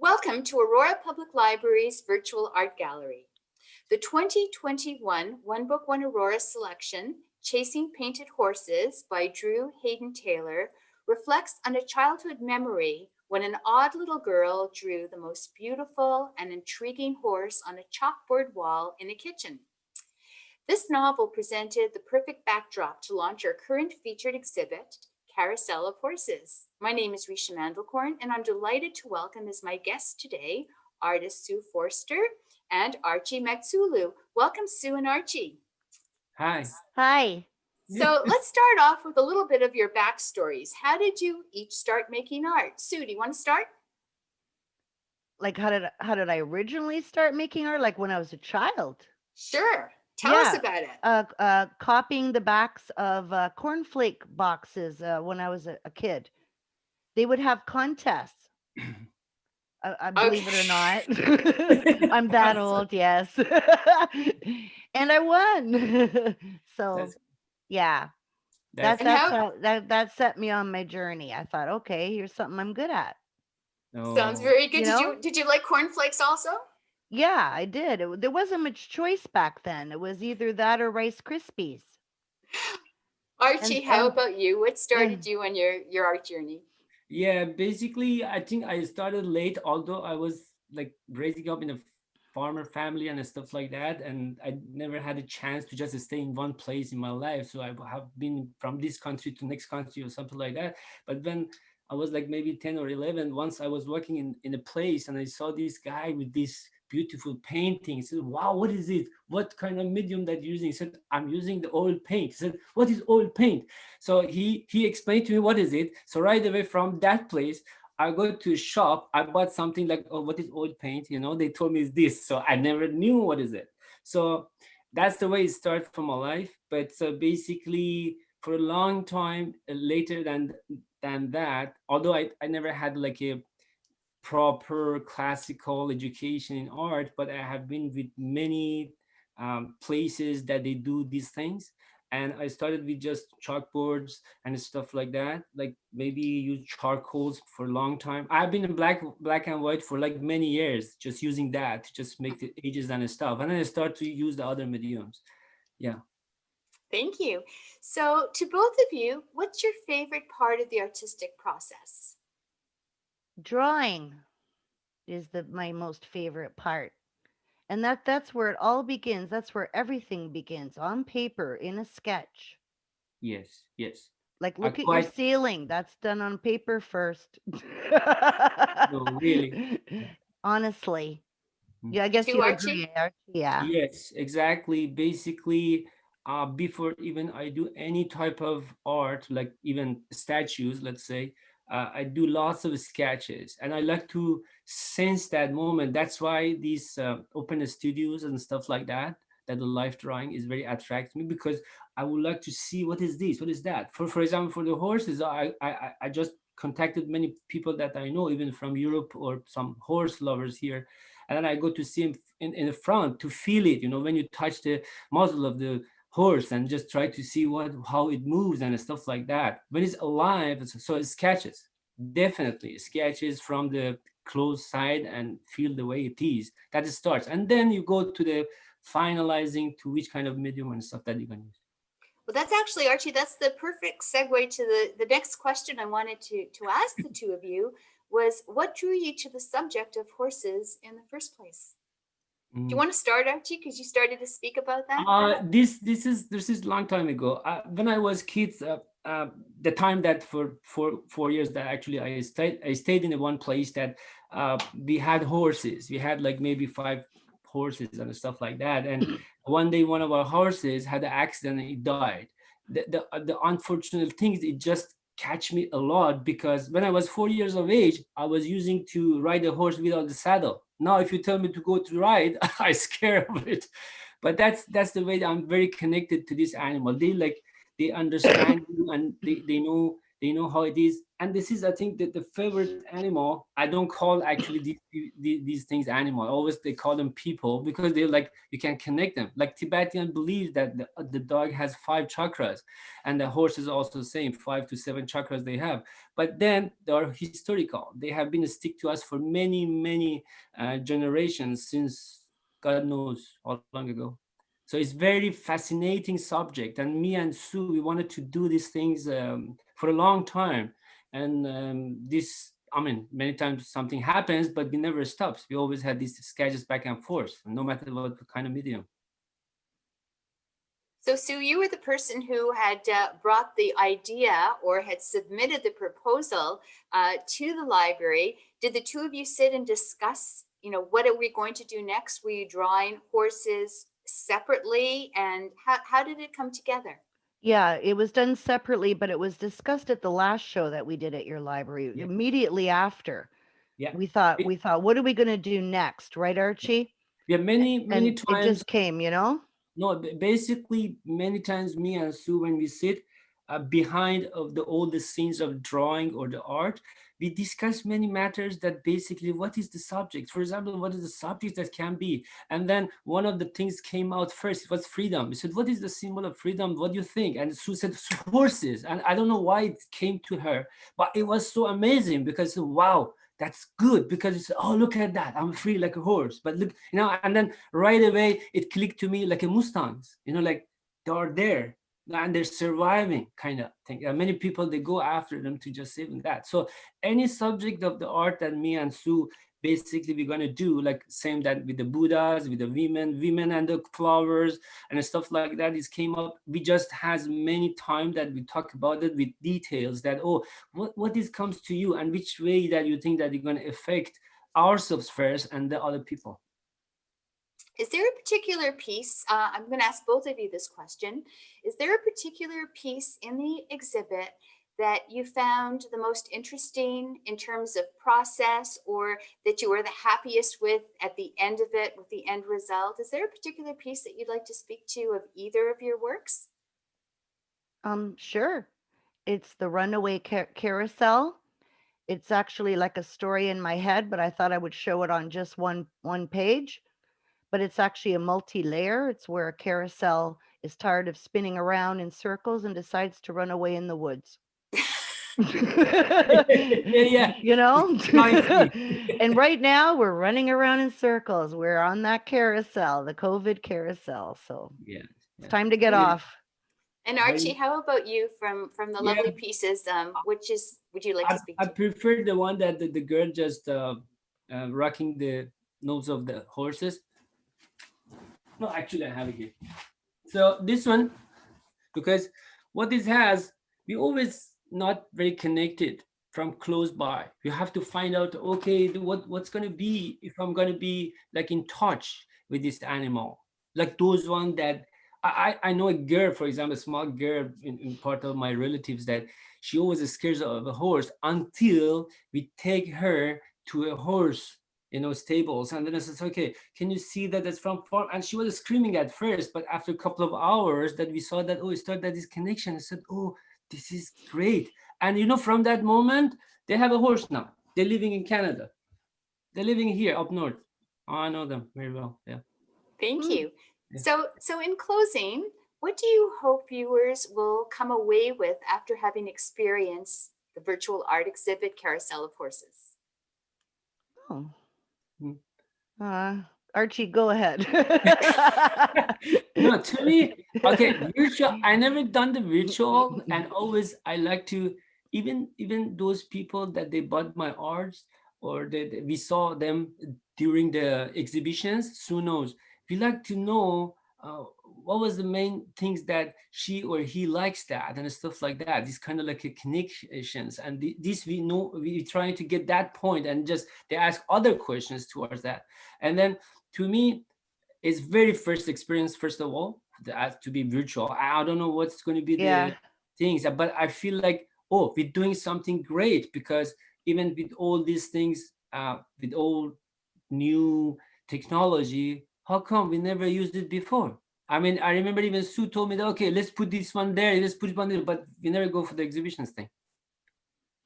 Welcome to Aurora Public Library's Virtual Art Gallery. The 2021 One Book, One Aurora selection, Chasing Painted Horses by Drew Hayden Taylor, reflects on a childhood memory when an odd little girl drew the most beautiful and intriguing horse on a chalkboard wall in a kitchen. This novel presented the perfect backdrop to launch our current featured exhibit, Carousel of Horses. My name is Risha Mandelkorn, and I'm delighted to welcome as my guests today, artist Sue Forster and Archie Matsulu. Welcome, Sue and Archie. Hi. Hi. So let's start off with a little bit of your backstories. How did you each start making art? Sue, do you want to start? Like how did I originally start making art? Like when I was a child? Sure. Tell us about it. Copying the backs of cornflake boxes when I was a kid. They would have contests. I believe it or not. I'm that old, yes. And I won. So yeah. That set me on my journey. I thought, okay, here's something I'm good at. Sounds very good. You Did you like cornflakes also? Yeah, I did. There wasn't much choice back then. It was either that or Rice Krispies. Archie, how about you? What started you on your art journey? Yeah, basically, I think I started late, although I was like raising up in a farmer family and stuff like that. And I never had a chance to just stay in one place in my life. So I have been from this country to next country or something like that. But when I was like maybe 10 or 11, once I was working in a place and I saw this guy with this beautiful painting. He said, wow, what is it? What kind of medium that you're using? He said, I'm using the oil paint. He said, what is oil paint? So he explained to me what is it. So right away from that place, I go to a shop, I bought something like, oh, what is oil paint? They told me it's this. So I never knew what is it. So that's the way it started for my life. But so basically for a long time later than that, although I never had like a proper classical education in art, but I have been with many places that they do these things. And I started with just chalkboards and stuff like that, like maybe use charcoals for a long time. I've been in black and white for like many years, just using that to just make the edges and stuff. And then I start to use the other mediums. Yeah. Thank you. So to both of you, what's your favorite part of the artistic process? Drawing is my most favorite part. And that's where it all begins. That's where everything begins, on paper, in a sketch. Yes. Like look at your ceiling. That's done on paper first. No, really. Honestly. Yeah, I guess you agree. Yeah. Yes, exactly. Basically, before even I do any type of art, like even statues, let's say, I do lots of sketches, and I like to sense that moment. That's why these open studios and stuff like that the life drawing is very attractive me, because I would like to see what is this, what is that. For example, for the horses, I just contacted many people that I know, even from Europe, or some horse lovers here, and then I go to see him in the front to feel it. When you touch the muzzle of the horse and just try to see how it moves and stuff like that. When it's alive, so it sketches, definitely sketches from the close side and feel the way it is. That it starts, and then you go to the finalizing to which kind of medium and stuff that you can use. Well, that's actually, Archie, that's the perfect segue to the next question I wanted to ask the two of you was, what drew you to the subject of horses in the first place? Do you want to start, Archie? Because you started to speak about that. This is long time ago. When I was kids, the time that for 4 years that actually I stayed in one place that we had horses. We had like maybe 5 horses and stuff like that. And one day, one of our horses had an accident and it died. The unfortunate thing is it just catch me a lot, because when I was 4 years of age, I was using to ride a horse without the saddle. Now, if you tell me to go to ride, I scare of it. But that's the way that I'm very connected to this animal. They understand you, and they know how it is. and this is, I think, that the favorite animal. I don't call actually these things animal. Always they call them people, because they're like, you can connect them. Like Tibetan believes that the dog has 5 chakras, and the horse is also the same, 5 to 7 chakras they have. But then they are historical. They have been stick to us for many generations, since God knows how long ago. So it's very fascinating subject, and me and Sue, we wanted to do these things for a long time. And this, I mean, many times something happens, but we never stops. We always had these sketches back and forth, no matter what kind of medium. So Sue, you were the person who had brought the idea or had submitted the proposal to the library. Did the two of you sit and discuss, what are we going to do next? Were you drawing horses separately, and how did it come together? Yeah, it was done separately, but it was discussed at the last show that we did at your library. Yeah. Immediately after, Yeah. we thought, what are we going to do next, right, Archie? Yeah, many And it times. just came, No, basically, many times me and Sue, when we sit behind of all the scenes of drawing or the art, we discuss many matters, that basically, what is the subject? For example, what is the subject that can be? And then one of the things came out first, it was freedom. We said, what is the symbol of freedom? What do you think? And Sue said, horses. And I don't know why it came to her, but it was so amazing, because wow, that's good, because it's, oh, look at that, I'm free like a horse. But look, and then right away it clicked to me like a mustangs, like they are there and they're surviving, kind of thing. And many people, they go after them to just save them. That, so any subject of the art that me and Sue, basically, we're going to do, like same that with the Buddhas, with the women and the flowers and stuff like that, is came up. We just has many time that we talk about it with details, that, oh, what this comes to you, and which way that you think that you're going to affect ourselves first and the other people. Is there a particular piece, I'm going to ask both of you this question, is there a particular piece in the exhibit that you found the most interesting in terms of process, or that you were the happiest with at the end of it, with the end result? Is there a particular piece that you'd like to speak to of either of your works? Sure. It's the runaway carousel. It's actually like a story in my head, but I thought I would show it on just one page. But it's actually a multi-layer. It's where a carousel is tired of spinning around in circles and decides to run away in the woods. Yeah. And right now we're running around in circles. We're on that carousel, the COVID carousel. So Yeah, it's time to get off. And Archie, how about you, from the lovely pieces? Which would you like to speak to? I prefer the one that the girl just rocking the nose of the horses. No, actually, I have it here. So this one, because what this has, we always not very connected from close by. You have to find out, okay, what's going to be, if I'm going to be like in touch with this animal, like those one that I know a girl, for example, a small girl in part of my relatives, that she always is scared of a horse until we take her to a horse, stables. And then I said, okay, can you see that that's from farm? And she was screaming at first, but after a couple of hours that we saw that, oh, it started this connection. I said, oh, this is great. And from that moment, they have a horse now. They're living in Canada. They're living here up north. Oh, I know them very well. Yeah. Thank you. Yeah. So in closing, what do you hope viewers will come away with after having experienced the virtual art exhibit Carousel of Horses? Oh. Archie, go ahead. No, to me, okay, virtual. I never done the virtual, and always I like to, even those people that they bought my arts, or that we saw them during the exhibitions. Who knows? We like to know what was the main things that she or he likes, that and stuff like that. These kind of like connections, and this we know, we trying to get that point, and just they ask other questions towards that. And then to me, it's very first experience, first of all, to be virtual. I don't know what's going to be the things, but I feel like, oh, we're doing something great, because even with all these things, with all new technology, how come we never used it before? I mean, I remember even Sue told me that, okay, let's put this one there, let's put it one there, but we never go for the exhibitions thing.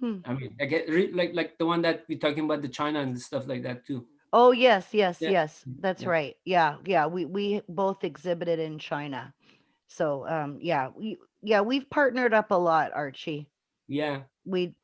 Hmm. I mean, I get like the one that we're talking about, the China and stuff like that too. Oh yes, yes, Yeah. yes. That's Yeah. right. Yeah, yeah. We both exhibited in China. So yeah, we've partnered up a lot, Archie. Yeah.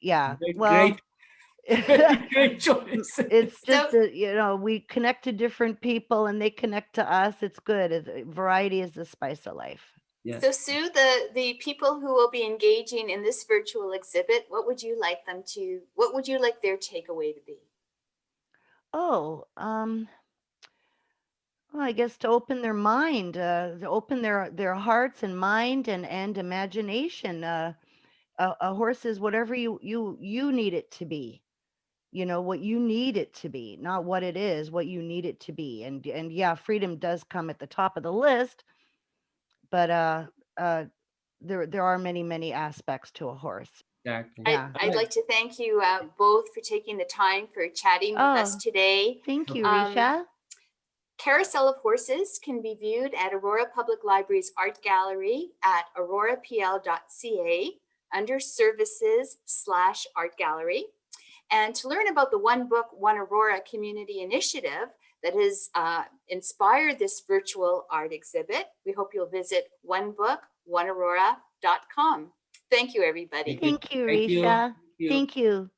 Yeah. Great, Well, great, very great choice. it's just So, that, we connect to different people and they connect to us. It's good. Variety is the spice of life. Yes. so Sue, the people who will be engaging in this virtual exhibit, what would you like their takeaway to be? Oh, well, I guess to open their mind, to open their hearts and mind and imagination. A horse is whatever you need it to be. What you need it to be, not what it is, what you need it to be. And yeah, freedom does come at the top of the list, but there are many aspects to a horse. Exactly. Yeah. I'd like to thank you both for taking the time for chatting with us Oh, today. thank you, Um, Risha. Carousel of Horses can be viewed at Aurora Public Library's Art Gallery at aurorapl.ca under Services/Art Gallery. And to learn about the One Book, One Aurora community initiative that has inspired this virtual art exhibit, we hope you'll visit onebookoneaurora.com. Thank you, everybody. Thank you, Thank you. Risha. Thank you. Thank you.